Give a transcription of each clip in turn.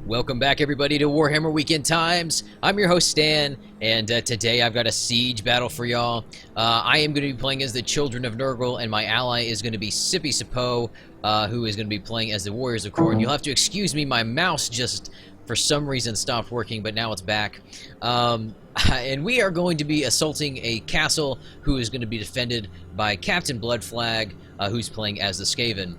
Welcome back, everybody, to Warhammer Weekend Times. I'm your host, Stan, and today I've got a siege battle for y'all. I am going to be playing as the Children of Nurgle, and my ally is going to be Sippy Sapo, who is going to be playing as the Warriors of Khorne. You'll have to excuse me, my mouse just, for some reason, stopped working, but now it's back. And we are going to be assaulting a castle who is going to be defended by Captain Bloodflag, who's playing as the Skaven.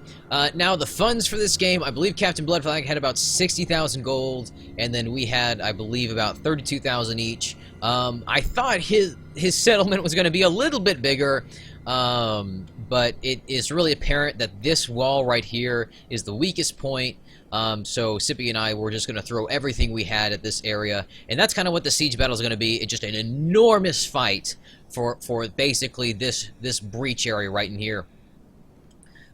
Now, the funds for this game, I believe Captain Bloodflag had about 60,000 gold, and then we had, I believe, about 32,000 each. I thought his settlement was going to be a little bit bigger, but it is really apparent that this wall right here is the weakest point. So Sippy and I were just going to throw everything we had at this area, and that's kind of what the siege battle is going to be. It's just an enormous fight for basically this breach area right in here.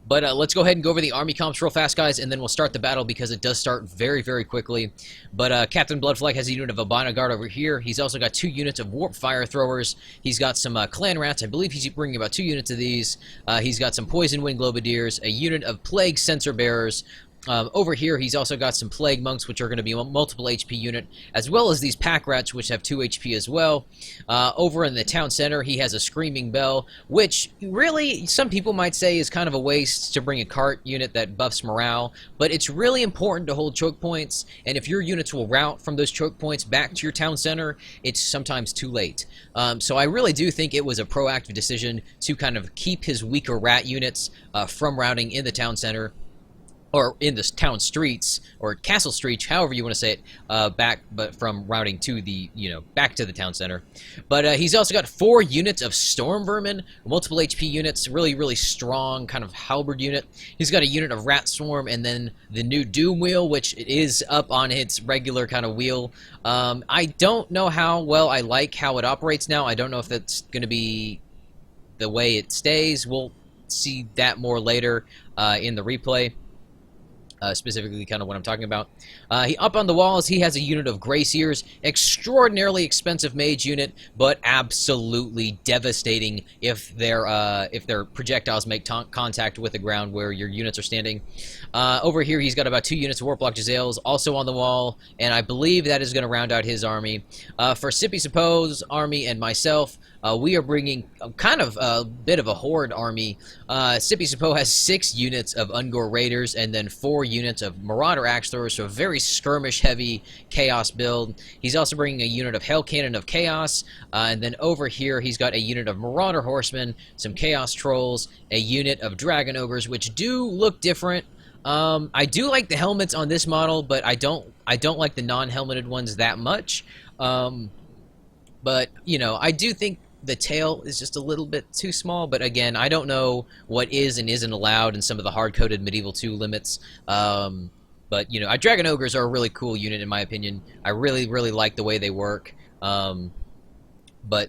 But let's go ahead and go over the army comps real fast, guys, and then we'll start the battle because it does start very, very quickly. But Captain Bloodflag has a unit of Albino Guard over here. He's also got 2 units of Warp Fire Throwers. He's got some Clan Rats. I believe he's bringing about 2 units of these. He's got some Poison Wind Globadiers, a unit of Plague Sensor Bearers. Over here, he's also got some Plague Monks, which are going to be a multiple HP unit, as well as these Pack Rats, which have 2 HP as well. Over in the town center, he has a Screaming Bell, which really, some people might say is kind of a waste to bring a cart unit that buffs morale, but it's really important to hold choke points, and if your units will route from those choke points back to your town center, it's sometimes too late. So I really do think it was a proactive decision to kind of keep his weaker rat units from routing in the town center, or in the town streets, or castle streets, however you want to say it, but from routing to the, back to the town center. But he's also got 4 units of Storm Vermin, multiple HP units, really, really strong kind of halberd unit. He's got a unit of Rat Swarm, and then the new Doom Wheel, which is up on its regular kind of wheel. I don't know how well I like how it operates now. I don't know if that's going to be the way it stays. We'll see that more later in the replay. Specifically kind of what I'm talking about. Up on the walls, he has a unit of Grayseers, extraordinarily expensive mage unit, but absolutely devastating if their projectiles make contact with the ground where your units are standing. Over here, he's got about 2 units of Warplock Jezzails also on the wall, and I believe that is going to round out his army. For Sippy Sapo's army and myself, we are bringing kind of a bit of a horde army. Sippy Sapo has 6 units of Ungor Raiders and then 4 units of Marauder Axe Throwers, so a very skirmish-heavy Chaos build. He's also bringing a unit of Hell Cannon of Chaos, and then over here he's got a unit of Marauder Horsemen, some Chaos Trolls, a unit of Dragon Ogres, which do look different. I do like the helmets on this model, but I don't like the non-helmeted ones that much. But, I do think the tail is just a little bit too small, but again, I don't know what is and isn't allowed in some of the hard-coded Medieval 2 limits. But, Dragon Ogres are a really cool unit in my opinion. I really, really like the way they work. But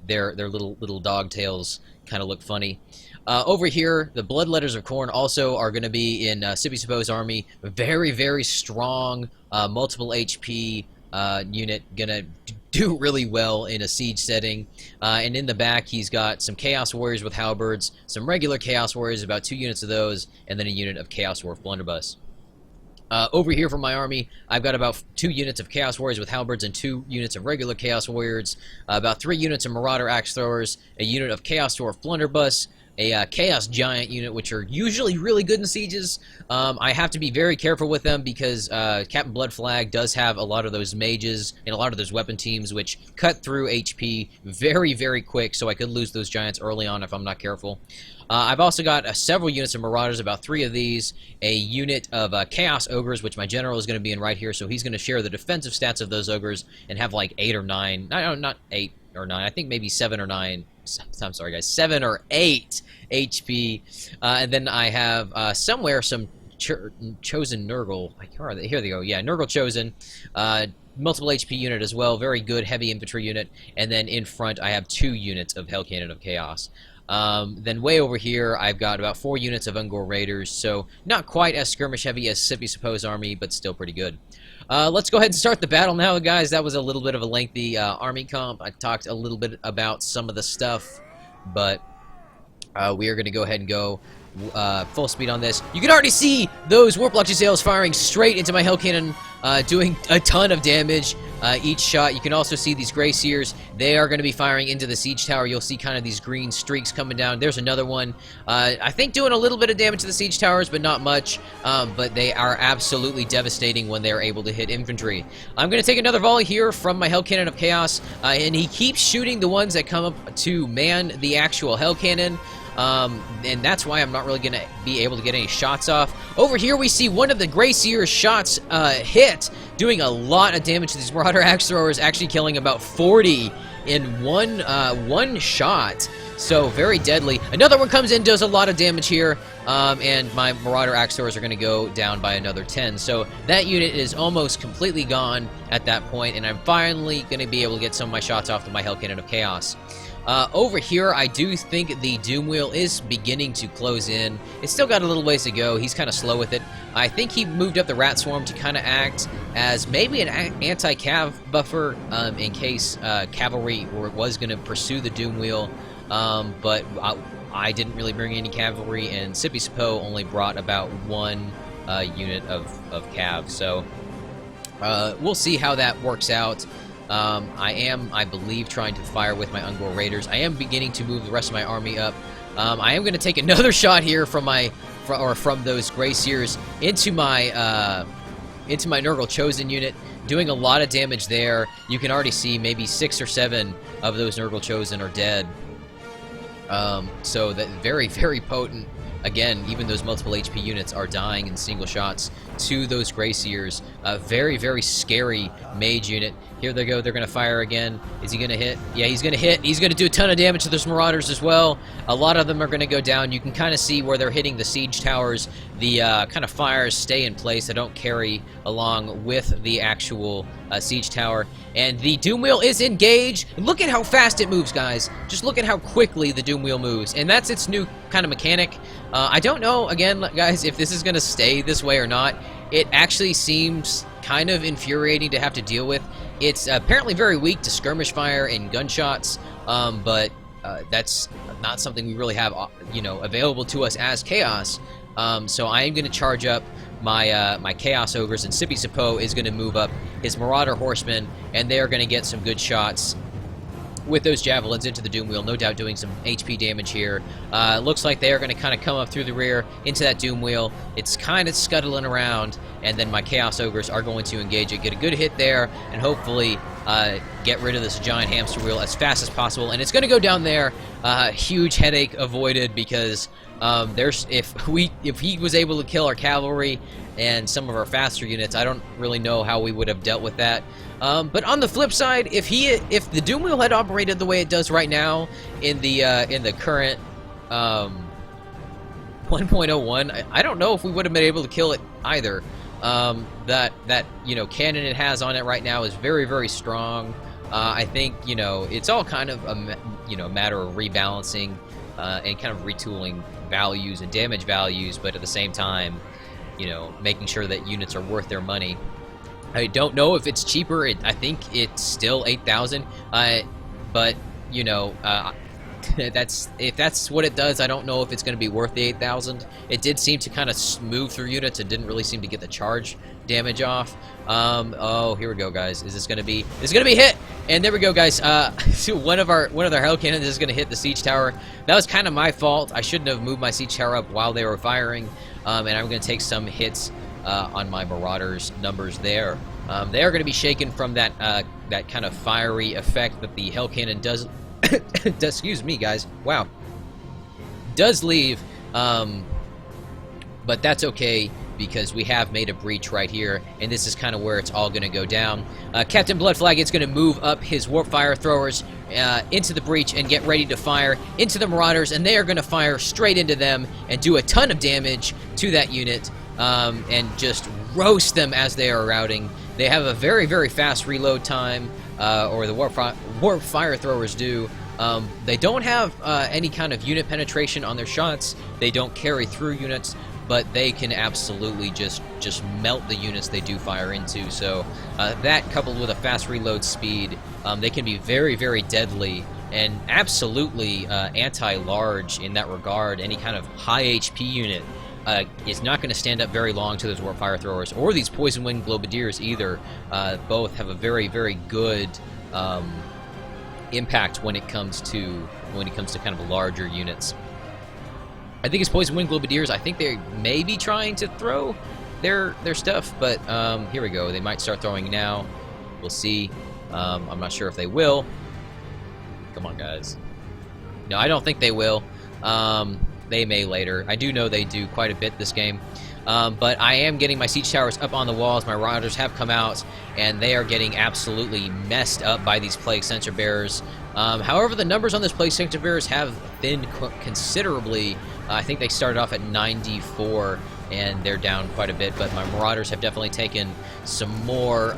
their little dog tails kind of look funny. Over here, the Bloodletters of Khorne also are going to be in Sippy Sapo's army. Very, very strong, multiple HP unit, gonna do really well in a siege setting. And in the back, he's got some Chaos Warriors with halberds, some regular Chaos Warriors, about 2 units of those, and then a unit of Chaos Dwarf Blunderbuss. Over here for my army, I've got about 2 units of Chaos Warriors with halberds and 2 units of regular Chaos Warriors, about 3 units of Marauder Axe Throwers, a unit of Chaos Dwarf Blunderbuss, a Chaos Giant unit, which are usually really good in sieges. I have to be very careful with them because Captain Bloodflag does have a lot of those mages and a lot of those weapon teams which cut through HP very, very quick, so I could lose those giants early on if I'm not careful. I've also got several units of Marauders, about 3 of these, a unit of Chaos Ogres, which my general is going to be in right here, so he's going to share the defensive stats of those ogres and have like 8 or 9, no, not 8 or 9, I think maybe 7 or 9, I'm sorry guys, 7 or 8 HP, and then I have somewhere some Chosen Nurgle, here they go, yeah, Nurgle Chosen, multiple HP unit as well, very good heavy infantry unit, and then in front I have 2 units of Hell Cannon of Chaos. Then way over here, I've got about 4 units of Ungor Raiders, so not quite as skirmish heavy as Sippy Sapo's army, but still pretty good. Let's go ahead and start the battle now, guys. That was a little bit of a lengthy army comp. I talked a little bit about some of the stuff, but we are going to go ahead and go. full speed on this. You can already see those Warp Lock Sails firing straight into my Hell Cannon, doing a ton of damage each shot. You can also see these Grey Seers. They are going to be firing into the Siege Tower. You'll see kind of these green streaks coming down. There's another one. I think doing a little bit of damage to the Siege Towers, but not much. But they are absolutely devastating when they're able to hit infantry. I'm going to take another volley here from my Hell Cannon of Chaos, and he keeps shooting the ones that come up to man the actual Hell Cannon. And that's why I'm not really going to be able to get any shots off. Over here we see one of the Grey Seer's shots hit, doing a lot of damage to these Marauder Axe Throwers, actually killing about 40 in one shot. So very deadly. Another one comes in, does a lot of damage here, and my Marauder Axe Throwers are going to go down by another 10. So that unit is almost completely gone at that point, and I'm finally going to be able to get some of my shots off with my Hell Cannon of Chaos. Over here, I do think the Doom Wheel is beginning to close in. It's still got a little ways to go. He's kind of slow with it. I think he moved up the Rat Swarm to kind of act as maybe an anti-cav buffer in case cavalry was going to pursue the Doom Wheel. But I didn't really bring any cavalry, and Sippy Sapo only brought about one unit of cav. So we'll see how that works out. I am, I believe, trying to fire with my Ungor Raiders. I am beginning to move the rest of my army up. I am going to take another shot here from from those Grey Seers into my Nurgle Chosen unit, doing a lot of damage there. You can already see maybe 6 or 7 of those Nurgle Chosen are dead. So that very, very potent. Again, even those multiple HP units are dying in single shots to those Grey Seers. A very, very scary mage unit. Here they go. They're going to fire again. Is he going to hit? Yeah, he's going to hit. He's going to do a ton of damage to those Marauders as well. A lot of them are going to go down. You can kind of see where they're hitting the siege towers. The kind of fires stay in place. They don't carry along with the actual siege tower. And the Doom Wheel is engaged. Look at how fast it moves, guys. Just look at how quickly the Doom Wheel moves. And that's its new kind of mechanic. I don't know, again, guys, if this is going to stay this way or not. It actually seems kind of infuriating to have to deal with. It's apparently very weak to skirmish fire and gunshots, but that's not something we really have, available to us as Chaos. So I am going to charge up my my Chaos Ogres, and Sippy Sapo is going to move up his Marauder Horsemen, and they are going to get some good shots with those javelins into the Doom Wheel, no doubt doing some HP damage here. Looks like they are going to kind of come up through the rear into that Doom Wheel. It's kind of scuttling around, and then my Chaos Ogres are going to engage it, get a good hit there, and hopefully get rid of this giant hamster wheel as fast as possible. And it's going to go down there. Huge headache avoided, because if he was able to kill our cavalry and some of our faster units, I don't really know how we would have dealt with that. But on the flip side, if the Doom Wheel had operated the way it does right now in the current 1.01, I don't know if we would have been able to kill it either. That cannon it has on it right now is very, very strong. I think it's all kind of a matter of rebalancing and kind of retooling values and damage values, but at the same time, making sure that units are worth their money. I don't know if it's cheaper. I think it's still 8,000. But if that's what it does, I don't know if it's going to be worth the 8,000. It did seem to kind of move through units. It didn't really seem to get the charge damage off. Oh, here we go, guys. Is this going to be? It's going to be hit. And there we go, guys. One of their Hell Cannons is going to hit the siege tower. That was kind of my fault. I shouldn't have moved my siege tower up while they were firing. And I'm going to take some hits on my Marauders numbers there. They are going to be shaken from that kind of fiery effect that the Hell Cannon does. Excuse me, guys. Wow. Does leave. But that's okay, because we have made a breach right here, and this is kind of where it's all going to go down. Captain Bloodflag is going to move up his Warp Fire Throwers into the breach and get ready to fire into the Marauders, and they are going to fire straight into them and do a ton of damage to that unit, and just roast them as they are routing. They have a very, very fast reload time, or the Warp Fire Throwers do. They don't have any kind of unit penetration on their shots. They don't carry through units, but they can absolutely just melt the units they do fire into. So that, coupled with a fast reload speed, they can be very, very deadly and absolutely anti-large in that regard. Any kind of high HP unit is not going to stand up very long to those warp fire throwers or these poison wind globadiers either. Both have a very, very good impact when it comes to kind of larger units. I think it's poison wind globadiers. I think they may be trying to throw their stuff, but here we go. They might start throwing now. We'll see. I'm not sure if they will. Come on, guys. No, I don't think they will. They may later. I do know they do quite a bit this game. But I am getting my siege towers up on the walls. My riders have come out, and they are getting absolutely messed up by these plague sensor bearers. However, the numbers on this plague sensor bearers have thinned considerably. I think they started off at 94, and they're down quite a bit. But my marauders have definitely taken some more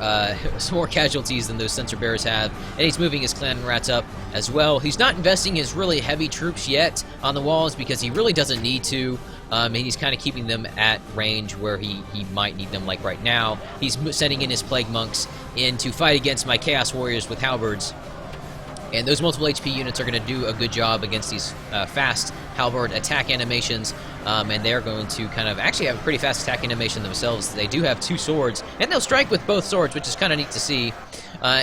casualties than those sensor bearers have. And he's moving his clan rats up as well. He's not investing his really heavy troops yet on the walls because he really doesn't need to. And he's kind of keeping them at range where he might need them, like right now. He's sending in his Plague Monks in to fight against my Chaos Warriors with Halberds. And those multiple HP units are going to do a good job against these fast Halberd attack animations. And they're going to kind of actually have a pretty fast attack animation themselves. They do have 2 swords, and they'll strike with both swords, which is kind of neat to see.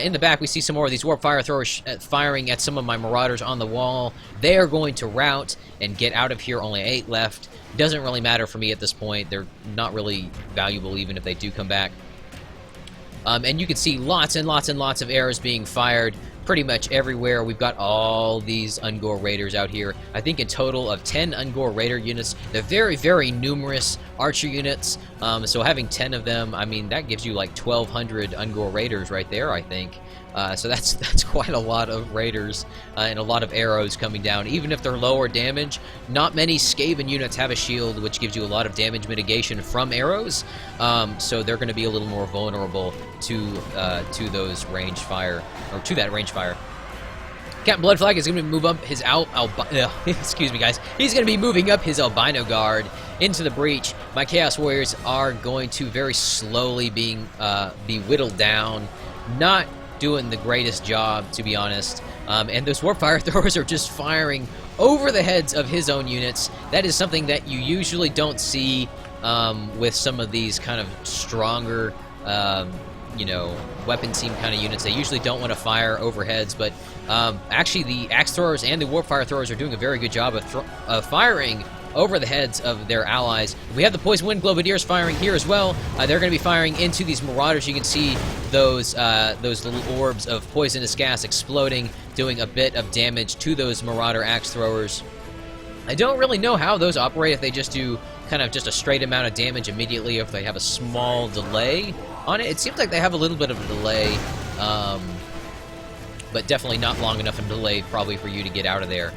In the back, we see some more of these warp fire throwers firing at some of my marauders on the wall. They are going to rout and get out of here. Only 8 left. Doesn't really matter for me at this point. They're not really valuable even if they do come back. And you can see lots and lots and lots of arrows being fired pretty much everywhere. We've got all these Ungor Raiders out here. I think in total of 10 Ungor Raider units. They're very, very numerous archer units. So having 10 of them, I mean, that gives you like 1,200 Ungor Raiders right there, I think. So that's quite a lot of Raiders and a lot of arrows coming down. Even if they're lower damage, not many Skaven units have a shield, which gives you a lot of damage mitigation from arrows. So they're going to be a little more vulnerable to those range fire, or to that range fire. Captain Bloodflag is going to move up his excuse me, guys. He's going to be moving up his albino guard into the breach. My Chaos Warriors are going to very slowly be whittled down. Not doing the greatest job, to be honest. And those warp fire throwers are just firing over the heads of his own units. That is something that you usually don't see with some of these kind of stronger, you know, weapon team kind of units. They usually don't want to fire overheads, but actually the axe throwers and the warp fire throwers are doing a very good job of firing over the heads of their allies. We have the Poison Wind Globadiers firing here as well. They're going to be firing into these marauders. You can see those little orbs of poisonous gas exploding, doing a bit of damage to those marauder axe throwers. I don't really know how those operate, if they just do kind of just a straight amount of damage immediately, or if they have a small delay on it. It seems like they have a little bit of a delay, but definitely not long enough of a delay probably for you to get out of there.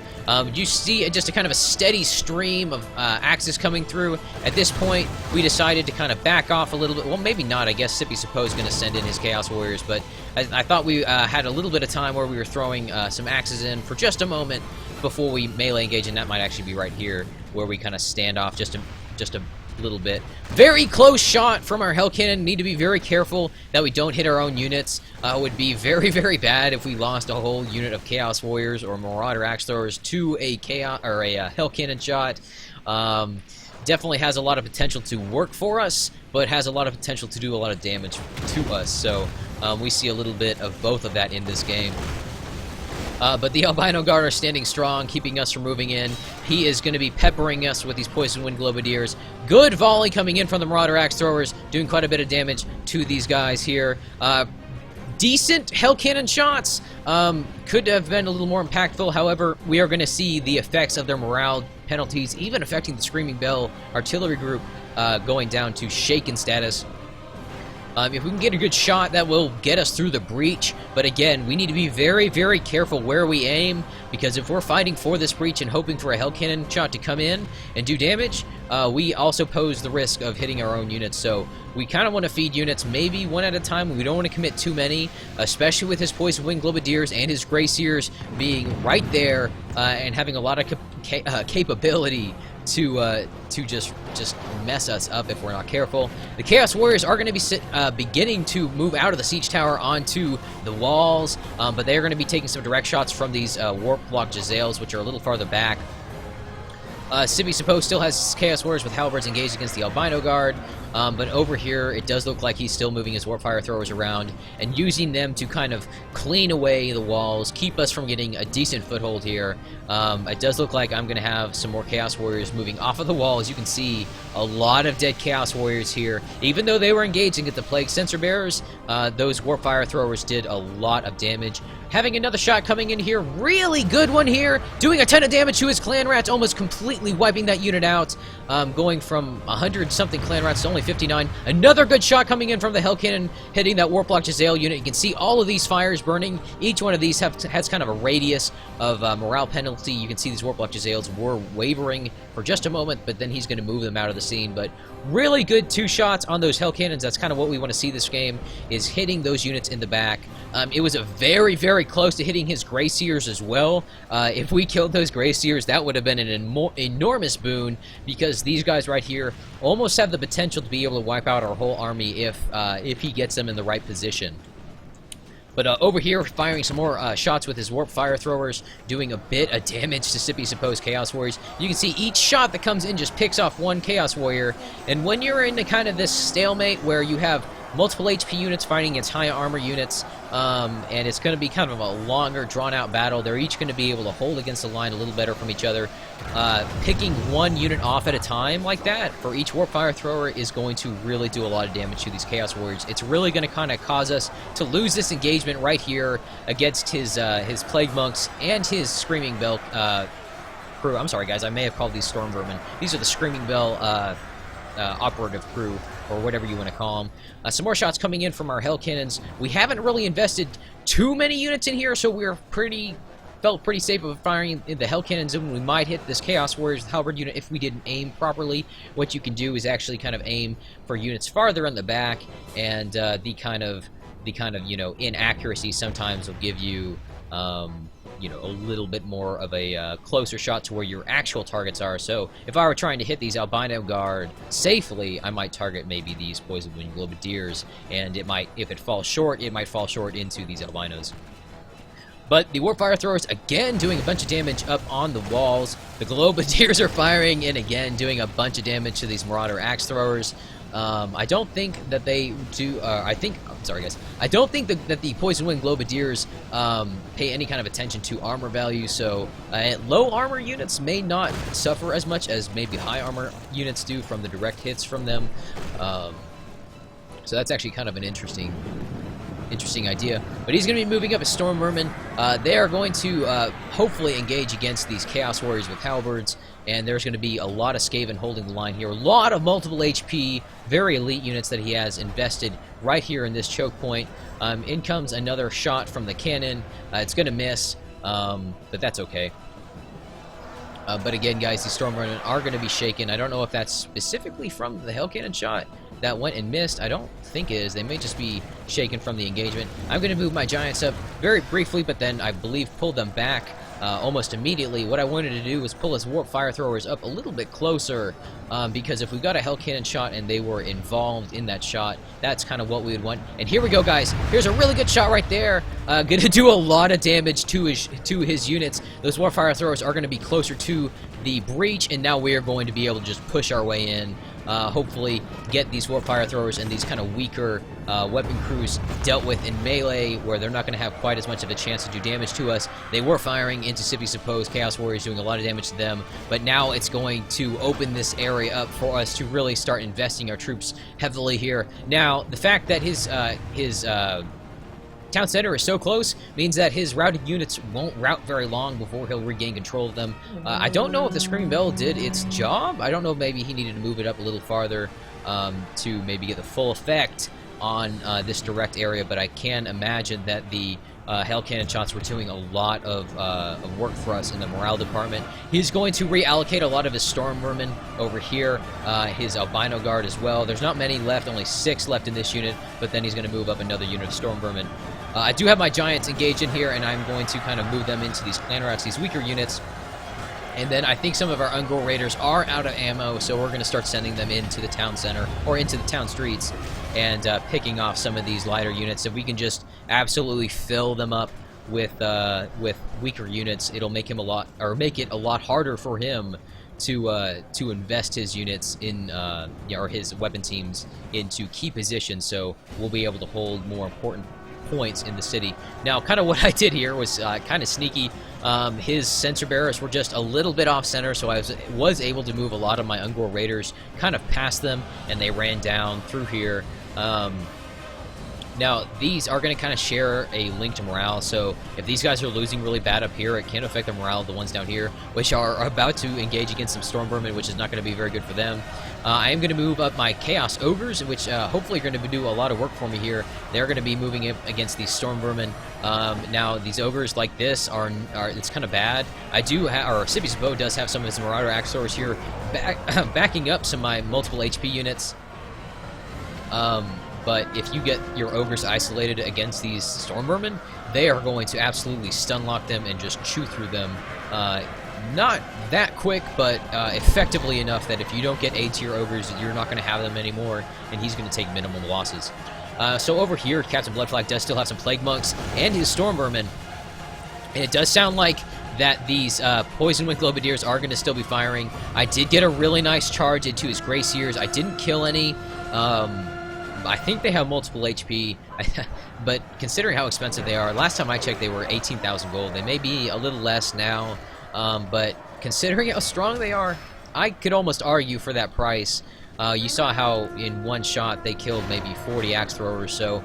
You see just a kind of a steady stream of axes coming through. At this point, we decided to kind of back off a little bit. Well, maybe not. I guess Sippy Suppo is going to send in his Chaos Warriors, but I thought we had a little bit of time where we were throwing some axes in for just a moment before we melee engage, and that might actually be right here where we kind of stand off just a little bit. Very close shot from our Hell Cannon. Need to be very careful that we don't hit our own units. Would be very, very bad if we lost a whole unit of Chaos Warriors or Marauder Axe Throwers to a Hell Cannon shot. Definitely has a lot of potential to work for us, but has a lot of potential to do a lot of damage to us. So we see a little bit of both of that in this game. But the Albino Guard are standing strong, keeping us from moving in. He is going to be peppering us with these Poison Wind Globadiers. Good volley coming in from the Marauder Axe Throwers, doing quite a bit of damage to these guys here. Decent Hell Cannon shots. Could have been a little more impactful. However, we are going to see the effects of their morale penalties, even affecting the Screaming Bell artillery group, going down to shaken status. If we can get a good shot, that will get us through the breach. But again, we need to be very, very careful where we aim, because if we're fighting for this breach and hoping for a Hell Cannon shot to come in and do damage, we also pose the risk of hitting our own units. So we kind of want to feed units maybe one at a time. We don't want to commit too many, especially with his Poison Wing Globadiers and his Grey Seers being right there and having a lot of capability to just mess us up if we're not careful. The Chaos Warriors are going to be beginning to move out of the siege tower onto the walls, but they're going to be taking some direct shots from these Warp Block Jezzails, which are a little farther back. Sippy Suppose still has Chaos Warriors with Halberds engaged against the Albino Guard, but over here it does look like he's still moving his Warp Fire Throwers around and using them to kind of clean away the walls, keep us from getting a decent foothold here. It does look like I'm going to have some more Chaos Warriors moving off of the wall. As you can see, a lot of dead Chaos Warriors here. Even though they were engaging at the Plague Sensor Bearers, those Warp Fire Throwers did a lot of damage. Having another shot coming in here, really good one here, doing a ton of damage to his Clan Rats, almost completely wiping that unit out, going from 100-something Clan Rats to only 59. Another good shot coming in from the Hell Cannon, hitting that Warp Block Jezzail unit. You can see all of these fires burning. Each one of these has kind of a radius of morale penalty. You can see these Warp Block Jezzails were wavering for just a moment, but then he's going to move them out of the scene. But really good 2 shots on those Hell Cannons. That's kind of what we want to see this game, is hitting those units in the back. It was a very, very close to hitting his Grey Seers as well. If we killed those Grey Seers, that would have been an enormous boon, because these guys right here almost have the potential to be able to wipe out our whole army if he gets them in the right position. But over here, firing some more shots with his Warp Fire Throwers, doing a bit of damage to Sippy Suppose Chaos Warriors. You can see each shot that comes in just picks off one Chaos Warrior. And when you're in kind of this stalemate where you have multiple HP units fighting against high armor units, and it's going to be kind of a longer, drawn-out battle. They're each going to be able to hold against the line a little better from each other. Picking one unit off at a time like that for each Warp Fire Thrower is going to really do a lot of damage to these Chaos Warriors. It's really going to kind of cause us to lose this engagement right here against his Plague Monks and his Screaming Bell crew. I'm sorry, guys. I may have called these Storm Vermin. These are the Screaming Bell operative crew, or whatever you want to call them. Some more shots coming in from our Hell Cannons. We haven't really invested too many units in here, so we're felt pretty safe of firing in the Hell Cannons, and we might hit this Chaos Warriors Halberd unit if we didn't aim properly. What you can do is actually kind of aim for units farther in the back, and the kind of inaccuracy sometimes will give you a little bit more of a closer shot to where your actual targets are. So if I were trying to hit these Albino Guard safely, I might target maybe these Poison Wing Globadiers, and it might, if it falls short, it might fall short into these Albinos. But the Warp Fire Throwers, again, doing a bunch of damage up on the walls. The Globadiers are firing, and again, doing a bunch of damage to these Marauder Axe Throwers. I don't think that they do, I'm sorry guys, I don't think that the Poison Wing Globadiers pay any kind of attention to armor value, so low armor units may not suffer as much as maybe high armor units do from the direct hits from them. So that's actually kind of an interesting idea. But he's going to be moving up as Storm Vermin. They are going to hopefully engage against these Chaos Warriors with Halberds, and there's going to be a lot of Skaven holding the line here. A lot of multiple HP, very elite units that he has invested right here in this choke point. In comes another shot from the cannon. It's going to miss, but that's okay. But again, guys, these Storm Vermin are going to be shaken. I don't know if that's specifically from the Hell Cannon shot that went and missed. I don't think it is. They may just be shaken from the engagement. I'm going to move my Giants up very briefly, but then I believe pull them back almost immediately. What I wanted to do was pull his Warp Fire Throwers up a little bit closer, because if we got a Hell Cannon shot and they were involved in that shot, that's kind of what we would want. And here we go, guys. Here's a really good shot right there. Going to do a lot of damage to his units. Those Warp Fire Throwers are going to be closer to the breach, and now we are going to be able to just push our way in. Hopefully get these Warp Fire Throwers and these kind of weaker weapon crews dealt with in melee, where they're not going to have quite as much of a chance to do damage to us. They were firing into Sippy Suppose Chaos Warriors, doing a lot of damage to them, but now it's going to open this area up for us to really start investing our troops heavily here. Now, the fact that his town center is so close means that his routed units won't route very long before he'll regain control of them. I don't know if the Screaming Bell did its job. I don't know if maybe he needed to move it up a little farther to maybe get the full effect on this direct area, but I can imagine that the Hail Cannon shots were doing a lot of work for us in the morale department. He's going to reallocate a lot of his Storm Vermin over here, his Albino Guard as well. There's not many left, only 6 left in this unit, but then he's going to move up another unit of Storm Vermin. I do have my Giants engaged in here, and I'm going to kind of move them into these clan rats, these weaker units. And then I think some of our Ungor Raiders are out of ammo, so we're going to start sending them into the town center, or into the town streets, and picking off some of these lighter units. If we can just absolutely fill them up with weaker units, it'll make him make it a lot harder for him to invest his units in, or his weapon teams into key positions, so we'll be able to hold more important points in the city. Now, kind of what I did here was kind of sneaky. His sensor bearers were just a little bit off center, so I was able to move a lot of my Ungor Raiders kind of past them, and they ran down through here. Now, these are going to kind of share a link to morale, so if these guys are losing really bad up here, it can affect the morale of the ones down here, which are about to engage against some Storm Vermin, which is not going to be very good for them. I am going to move up my Chaos Ogres, which hopefully are going to do a lot of work for me here. They're going to be moving up against these Storm Vermin. Now, these Ogres like this are it's kind of bad. I do have, or Sippy's Bow does have some of his Marauder Axors here backing up some of my multiple HP units. But if you get your Ogres isolated against these Storm Vermin, they are going to absolutely stun lock them and just chew through them. Not that quick, but effectively enough that if you don't get A tier Ogres, you're not going to have them anymore, and he's going to take minimum losses. So over here, Captain Bloodflag does still have some Plague Monks and his Storm Vermin, and it does sound like that these Poison Wing Globadiers are going to still be firing. I did get a really nice charge into his Grey Seers. I didn't kill any. I think they have multiple HP, but considering how expensive they are, last time I checked they were 18,000 gold. They may be a little less now, but considering how strong they are, I could almost argue for that price. You saw how in one shot they killed maybe 40 axe throwers, so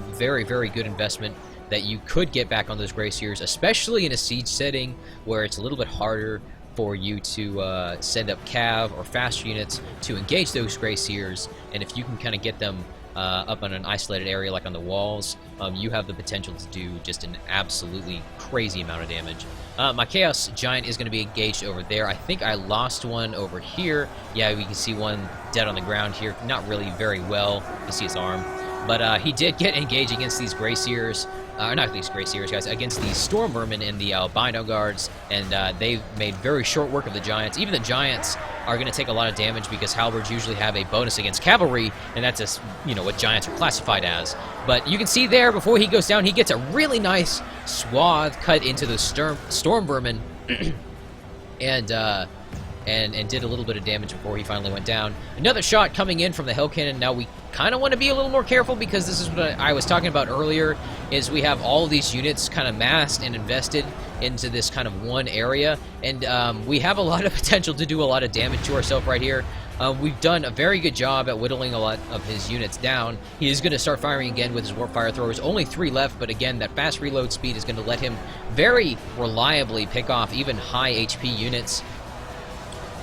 very, very good investment that you could get back on those Grey Seers, especially in a siege setting where it's a little bit harder for you to send up cav or faster units to engage those Grey Seers, and if you can kind of get them up on an isolated area like on the walls, you have the potential to do just an absolutely crazy amount of damage. My Chaos Giant is going to be engaged over there. I think I lost one over here. Yeah, we can see one dead on the ground here. Not really very well. You can see his arm. But he did get engaged against these Grey Seers, not these Grey Seers, guys, against the Storm Vermin and the Albino Guards, and they've made very short work of the Giants. Even the Giants are going to take a lot of damage because Halberds usually have a bonus against cavalry, and that's just, what Giants are classified as. But you can see there, before he goes down, he gets a really nice swath cut into the Storm Vermin, and did a little bit of damage before he finally went down. Another shot coming in from the Hail Cannon. Now we kind of want to be a little more careful because this is what I was talking about earlier, is we have all of these units kind of massed and invested into this kind of one area, and we have a lot of potential to do a lot of damage to ourselves right here. We've done a very good job at whittling a lot of his units down. He is going to start firing again with his Warp Fire Throwers. Only 3 left, but again, that fast reload speed is going to let him very reliably pick off even high HP units.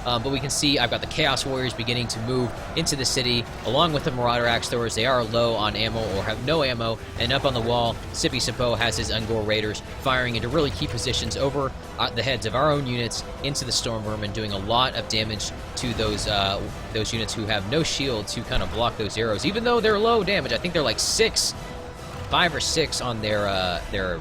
But we can see I've got the Chaos Warriors beginning to move into the city, along with the Marauder Axe Throwers. They are low on ammo or have no ammo, and up on the wall, Sippy Sippo has his Ungor Raiders firing into really key positions over the heads of our own units into the Storm Vermin, doing a lot of damage to those units who have no shield to kind of block those arrows, even though they're low damage. I think they're like 5 or 6 on their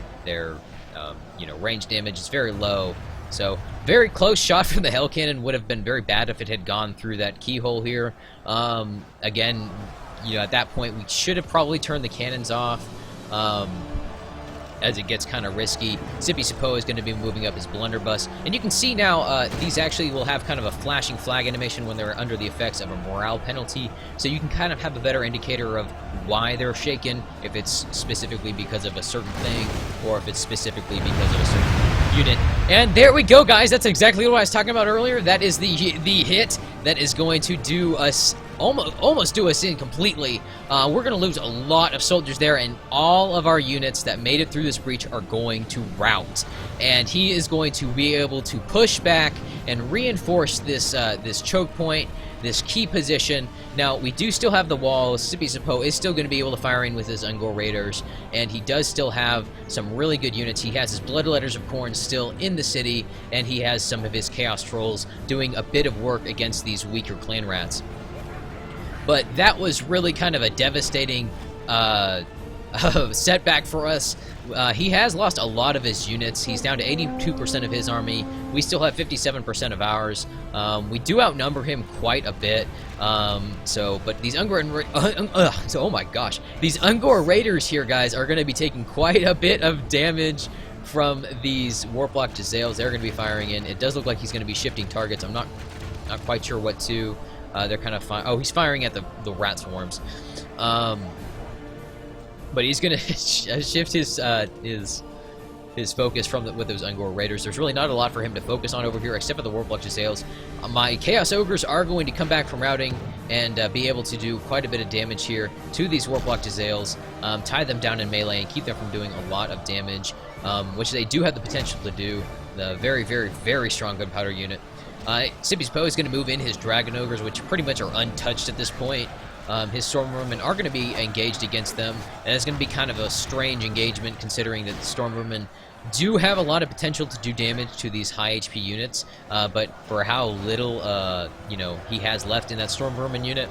range damage. It's very low. So, very close shot from the Hail Cannon. Would have been very bad if it had gone through that keyhole here. Again, at that point, we should have probably turned the cannons off, as it gets kind of risky. Sippy Sippo is going to be moving up his blunderbuss. And you can see now, these actually will have kind of a flashing flag animation when they're under the effects of a morale penalty. So you can kind of have a better indicator of why they're shaken, if it's specifically because of a certain thing, or if it's specifically because of a certain unit. And there we go, guys. That's exactly what I was talking about earlier. That is the hit that is going to do us almost do us in completely. We're going to lose a lot of soldiers there, and all of our units that made it through this breach are going to rout. And he is going to be able to push back and reinforce this this choke point, this key position. Now, we do still have the walls. Sippy Sapo is still going to be able to fire in with his Ungor Raiders, and he does still have some really good units. He has his Bloodletters of Khorne still in the city, and he has some of his Chaos Trolls doing a bit of work against these weaker clan rats. But that was really kind of a devastating setback for us. He has lost a lot of his units. He's down to 82% of his army. We still have 57% of ours. We do outnumber him quite a bit. But these oh my gosh, these Ungor Raiders here, guys, are going to be taking quite a bit of damage from these Warplock Jezzails. They're going to be firing in. It does look like he's going to be shifting targets. I'm not quite sure what to. They're kind of oh, he's firing at the rat swarms. But he's gonna shift his focus with those Ungor Raiders. There's really not a lot for him to focus on over here, except for the Warplock Jezzails. My Chaos Ogres are going to come back from routing and be able to do quite a bit of damage here to these Warplock Jezzails, tie them down in melee, and keep them from doing a lot of damage, which they do have the potential to do. The very, very, very strong Gunpowder unit. Sippy's Poe is going to move in his Dragon Ogres, which pretty much are untouched at this point. His Stormvermin are going to be engaged against them, and it's going to be kind of a strange engagement considering that the Stormvermin do have a lot of potential to do damage to these high HP units, but for how little he has left in that Stormvermin unit,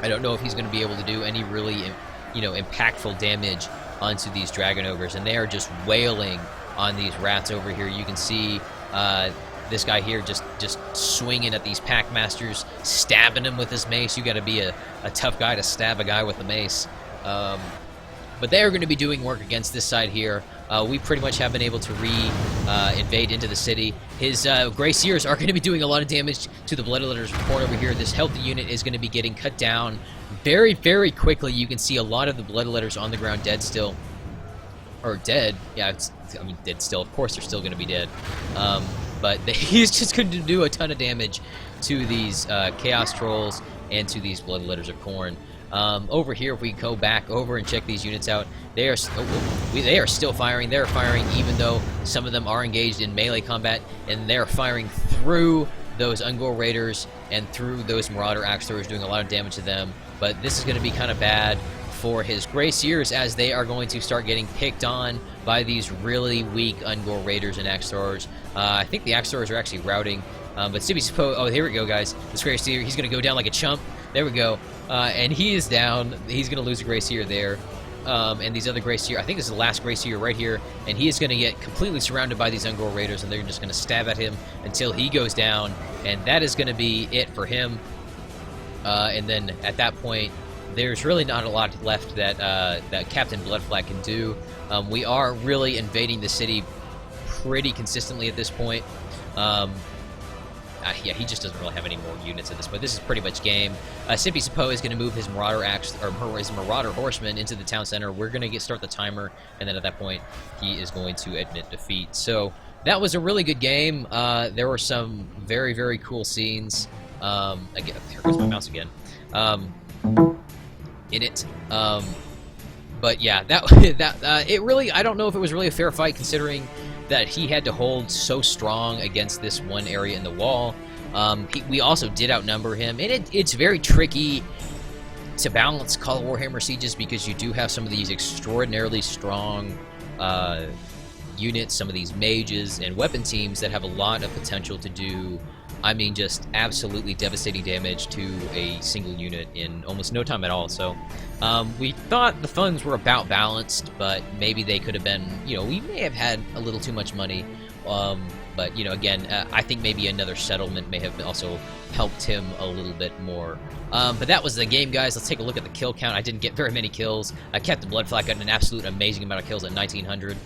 I don't know if he's going to be able to do any really impactful damage onto these Dragon Ogres, and they are just wailing on these rats over here. You can see this guy here just swinging at these pack masters, stabbing him with his mace. You got to be a tough guy to stab a guy with a mace. But they are going to be doing work against this side here. We pretty much have been able to invade into the city. His Grey Seers are going to be doing a lot of damage to the Bloodletters of Khorne over here. This healthy unit is going to be getting cut down very, very quickly. You can see a lot of the Bloodletters on the ground dead still. Or dead. Yeah, dead still. Of course they're still going to be dead. But he's just going to do a ton of damage to these Chaos Trolls and to these Bloodletters of Khorne. Over here, if we go back over and check these units out, they are still firing. They're firing even though some of them are engaged in melee combat, and they're firing through those Ungor Raiders and through those Marauder Axe Throwers, doing a lot of damage to them. But this is going to be kind of bad for his Grey Seers, as they are going to start getting picked on by these really weak Ungor Raiders and Axe Throwers. I think the Axe Throwers are actually routing, but Sippy Sapo, oh, here we go, guys. This Grey Seer, he's going to go down like a chump. There we go. And he is down. He's going to lose a Grey Seer there. And these other Grey Seer, I think this is the last Grey Seer right here, and he is going to get completely surrounded by these Ungor Raiders, and they're just going to stab at him until he goes down, and that is going to be it for him. And then at that point, there's really not a lot left that that Captain Bloodflag can do. We are really invading the city pretty consistently at this point. Yeah, he just doesn't really have any more units at this point. This is pretty much game. Sippy Sapo is going to move his Marauder his Marauder Horseman into the town center. We're going to start the timer, and then at that point, he is going to admit defeat. So that was a really good game. There were some very, very cool scenes. Again, here goes my mouse again. In it. But yeah, it really, I don't know if it was really a fair fight, considering that he had to hold so strong against this one area in the wall. We also did outnumber him, and it's very tricky to balance Call of Warhammer sieges, because you do have some of these extraordinarily strong units, some of these mages and weapon teams that have a lot of potential to do, I mean, just absolutely devastating damage to a single unit in almost no time at all. So we thought the funds were about balanced, but maybe they could have been, we may have had a little too much money. But, again, I think maybe another settlement may have also helped him a little bit more. But that was the game, guys. Let's take a look at the kill count. I didn't get very many kills. Captain Bloodflag got an absolute amazing amount of kills at 1,900.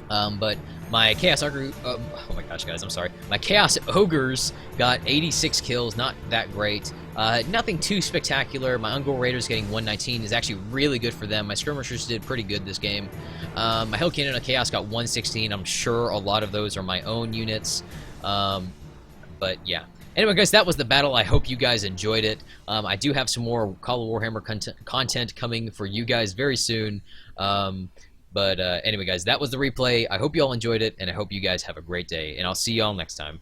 But my Chaos Ogre, oh my gosh, guys, I'm sorry. My Chaos Ogres got 86 kills, not that great. Nothing too spectacular. My Ungor Raiders getting 119 is actually really good for them. My Skirmishers did pretty good this game. My Hell Cannon of Chaos got 116. I'm sure a lot of those are my own units. But yeah. Anyway, guys, that was the battle. I hope you guys enjoyed it. I do have some more Call of Warhammer content coming for you guys very soon. But anyway, guys, that was the replay. I hope you all enjoyed it, and I hope you guys have a great day. And I'll see you all next time.